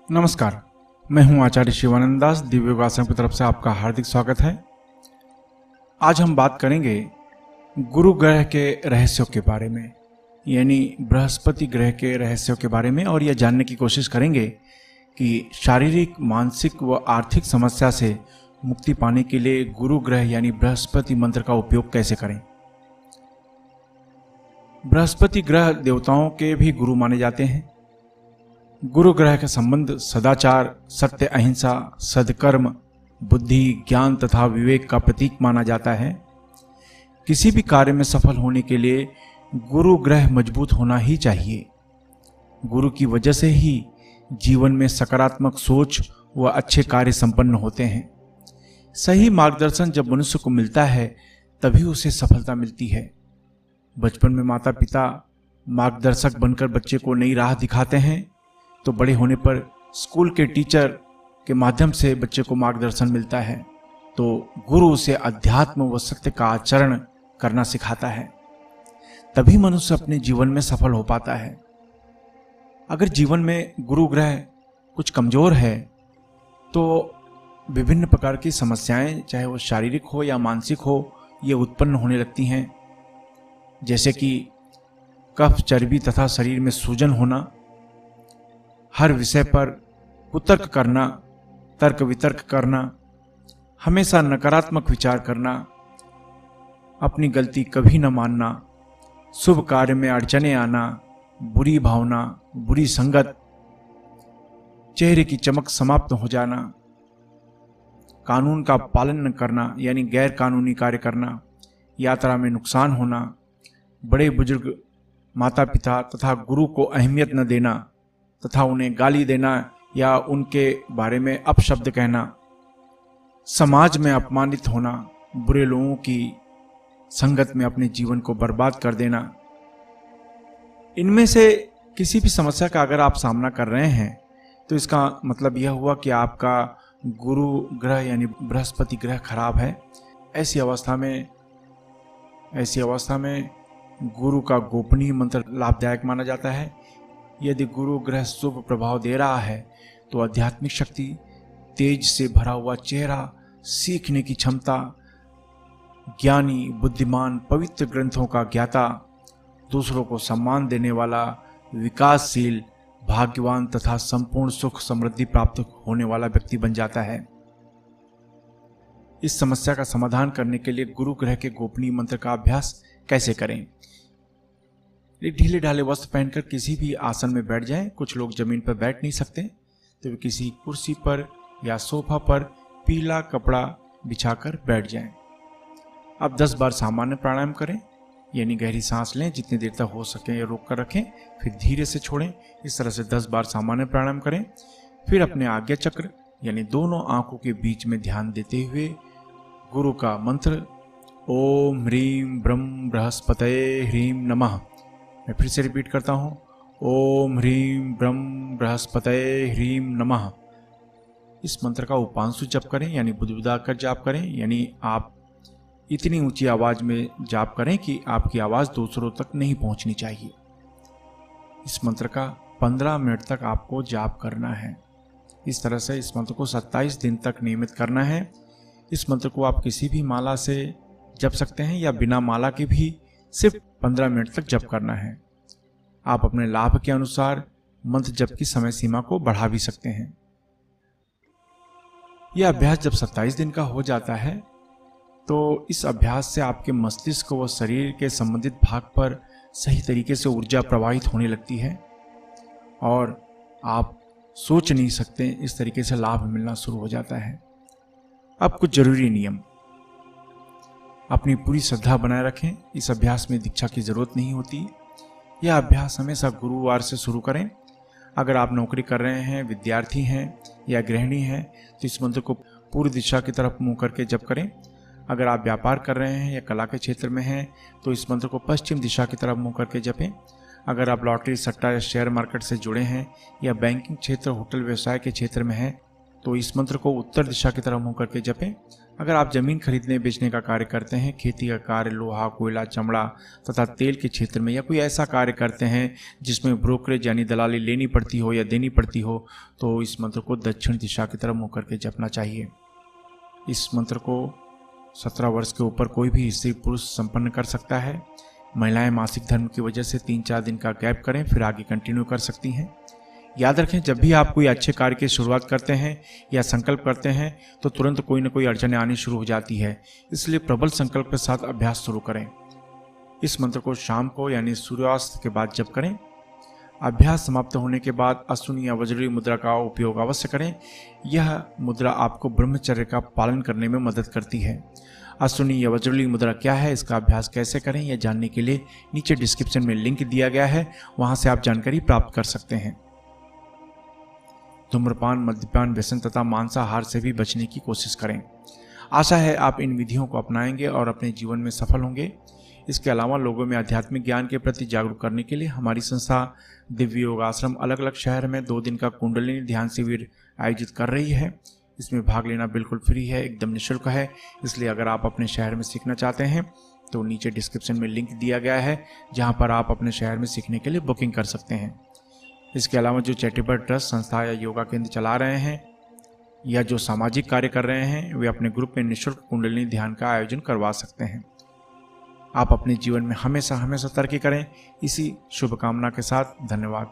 नमस्कार, मैं हूं आचार्य शिवानंद दास। दिव्य योगासन की तरफ से आपका हार्दिक स्वागत है। आज हम बात करेंगे गुरु ग्रह के रहस्यों के बारे में, यानी बृहस्पति ग्रह के रहस्यों के बारे में, और यह जानने की कोशिश करेंगे कि शारीरिक, मानसिक व आर्थिक समस्या से मुक्ति पाने के लिए गुरु ग्रह यानी बृहस्पति मंत्र का उपयोग कैसे करें। बृहस्पति ग्रह देवताओं के भी गुरु माने जाते हैं। गुरु ग्रह का संबंध सदाचार, सत्य, अहिंसा, सद्कर्म, बुद्धि, ज्ञान तथा विवेक का प्रतीक माना जाता है। किसी भी कार्य में सफल होने के लिए गुरु ग्रह मजबूत होना ही चाहिए। गुरु की वजह से ही जीवन में सकारात्मक सोच व अच्छे कार्य संपन्न होते हैं। सही मार्गदर्शन जब मनुष्य को मिलता है तभी उसे सफलता मिलती है। बचपन में माता पिता मार्गदर्शक बनकर बच्चे को नई राह दिखाते हैं, तो बड़े होने पर स्कूल के टीचर के माध्यम से बच्चे को मार्गदर्शन मिलता है, तो गुरु उसे अध्यात्म व सत्य का आचरण करना सिखाता है। तभी मनुष्य अपने जीवन में सफल हो पाता है। अगर जीवन में गुरु ग्रह कुछ कमजोर है तो विभिन्न प्रकार की समस्याएं, चाहे वो शारीरिक हो या मानसिक हो, ये उत्पन्न होने लगती हैं। जैसे कि कफ, चर्बी तथा शरीर में सूजन होना, हर विषय पर कुतर्क करना, तर्क वितर्क करना, हमेशा नकारात्मक विचार करना, अपनी गलती कभी न मानना, शुभ कार्य में अड़चने आना, बुरी भावना, बुरी संगत, चेहरे की चमक समाप्त हो जाना, कानून का पालन न करना यानी गैर कानूनी कार्य करना, यात्रा में नुकसान होना, बड़े बुजुर्ग, माता पिता तथा गुरु को अहमियत न देना तथा उन्हें गाली देना या उनके बारे में अपशब्द कहना, समाज में अपमानित होना, बुरे लोगों की संगत में अपने जीवन को बर्बाद कर देना। इनमें से किसी भी समस्या का अगर आप सामना कर रहे हैं तो इसका मतलब यह हुआ कि आपका गुरु ग्रह यानी बृहस्पति ग्रह खराब है। ऐसी अवस्था में गुरु का गोपनीय मंत्र लाभदायक माना जाता है। यदि गुरु ग्रह शुभ प्रभाव दे रहा है तो आध्यात्मिक शक्ति, तेज से भरा हुआ चेहरा, सीखने की क्षमता, ज्ञानी, बुद्धिमान, पवित्र ग्रंथों का ज्ञाता, दूसरों को सम्मान देने वाला, विकासशील, भाग्यवान तथा संपूर्ण सुख समृद्धि प्राप्त होने वाला व्यक्ति बन जाता है। इस समस्या का समाधान करने के लिए गुरु ग्रह के गोपनीय मंत्र का अभ्यास कैसे करें। एक ढीले ढाले वस्त्र पहनकर किसी भी आसन में बैठ जाएं। कुछ लोग जमीन पर बैठ नहीं सकते तो वे किसी कुर्सी पर या सोफा पर पीला कपड़ा बिछाकर बैठ जाएं। अब 10 बार सामान्य प्राणायाम करें, यानी गहरी सांस लें, जितनी देर तक हो सके या रोक कर रखें, फिर धीरे से छोड़ें। इस तरह से 10 बार सामान्य प्राणायाम करें। फिर अपने आज्ञा चक्र यानी दोनों आंखों के बीच में ध्यान देते हुए गुरु का मंत्र ओम ह्रीं ब्रह्म बृहस्पतये ह्रीं नमः, मैं फिर से रिपीट करता हूँ, ओम ह्रीं ब्रह्म बृहस्पतये ह्रीं नमः। इस मंत्र का उपांशु जप करें, यानी बुदबुदा कर जाप करें, यानी आप इतनी ऊंची आवाज में जाप करें कि आपकी आवाज दूसरों तक नहीं पहुंचनी चाहिए। इस मंत्र का 15 मिनट तक आपको जाप करना है। इस तरह से इस मंत्र को 27 दिन तक नियमित करना है। इस मंत्र को आप किसी भी माला से जप सकते हैं या बिना माला के भी सिर्फ 15 मिनट तक जप करना है। आप अपने लाभ के अनुसार मंत्र जप की समय सीमा को बढ़ा भी सकते हैं। यह अभ्यास जब 27 दिन का हो जाता है तो इस अभ्यास से आपके मस्तिष्क व शरीर के संबंधित भाग पर सही तरीके से ऊर्जा प्रवाहित होने लगती है और आप सोच नहीं सकते इस तरीके से लाभ मिलना शुरू हो जाता है। अब कुछ जरूरी नियम। अपनी पूरी श्रद्धा बनाए रखें। इस अभ्यास में दीक्षा की जरूरत नहीं होती। यह अभ्यास हमेशा गुरुवार से शुरू करें। अगर आप नौकरी कर रहे हैं, विद्यार्थी हैं या गृहिणी हैं तो इस मंत्र को पूर्व दिशा की तरफ मुंह करके जप करें। अगर आप व्यापार कर रहे हैं या कला के क्षेत्र में हैं तो इस मंत्र को पश्चिम दिशा की तरफ मुंह करके जपें। अगर आप लॉटरी, सट्टा या शेयर मार्केट से जुड़े हैं या बैंकिंग क्षेत्र, होटल व्यवसाय के क्षेत्र में हैं तो इस मंत्र को उत्तर दिशा की तरफ मुंह करके जपें। अगर आप जमीन खरीदने बेचने का कार्य करते हैं, खेती का कार्य, लोहा, कोयला, चमड़ा तथा तेल के क्षेत्र में, या कोई ऐसा कार्य करते हैं जिसमें ब्रोकरेज यानी दलाली लेनी पड़ती हो या देनी पड़ती हो, तो इस मंत्र को दक्षिण दिशा की तरफ मुँह करके जपना चाहिए। इस मंत्र को 17 वर्ष के ऊपर कोई भी स्त्री पुरुष संपन्न कर सकता है। महिलाएं मासिक धर्म की वजह से 3-4 दिन का गैप करें, फिर आगे कंटिन्यू कर सकती हैं। याद रखें, जब भी आप कोई अच्छे कार्य की शुरुआत करते हैं या संकल्प करते हैं तो तुरंत कोई न कोई अड़चनें आनी शुरू हो जाती है, इसलिए प्रबल संकल्प के साथ अभ्यास शुरू करें। इस मंत्र को शाम को यानी सूर्यास्त के बाद जप करें। अभ्यास समाप्त होने के बाद अश्विनी या वज्रली मुद्रा का उपयोग अवश्य करें। यह मुद्रा आपको ब्रह्मचर्य का पालन करने में मदद करती है। अश्विनी या वज्रली मुद्रा क्या है, इसका अभ्यास कैसे करें, यह जानने के लिए नीचे डिस्क्रिप्शन में लिंक दिया गया है, वहां से आप जानकारी प्राप्त कर सकते हैं। धूम्रपान, मद्यपान, व्यसन तथा मांसाहार से भी बचने की कोशिश करें। आशा है आप इन विधियों को अपनाएंगे और अपने जीवन में सफल होंगे। इसके अलावा लोगों में आध्यात्मिक ज्ञान के प्रति जागरूक करने के लिए हमारी संस्था दिव्य योग आश्रम अलग अलग शहर में 2 दिन का कुंडलिनी ध्यान शिविर आयोजित कर रही है। इसमें भाग लेना बिल्कुल फ्री है, एकदम निःशुल्क है। इसलिए अगर आप अपने शहर में सीखना चाहते हैं तो नीचे डिस्क्रिप्शन में लिंक दिया गया है, जहां पर आप अपने शहर में सीखने के लिए बुकिंग कर सकते हैं। इसके अलावा जो चैरिटेबल ट्रस्ट, संस्था या योगा केंद्र चला रहे हैं या जो सामाजिक कार्य कर रहे हैं, वे अपने ग्रुप में निःशुल्क कुंडलिनी ध्यान का आयोजन करवा सकते हैं। आप अपने जीवन में हमेशा तरक्की करें। इसी शुभकामना के साथ धन्यवाद।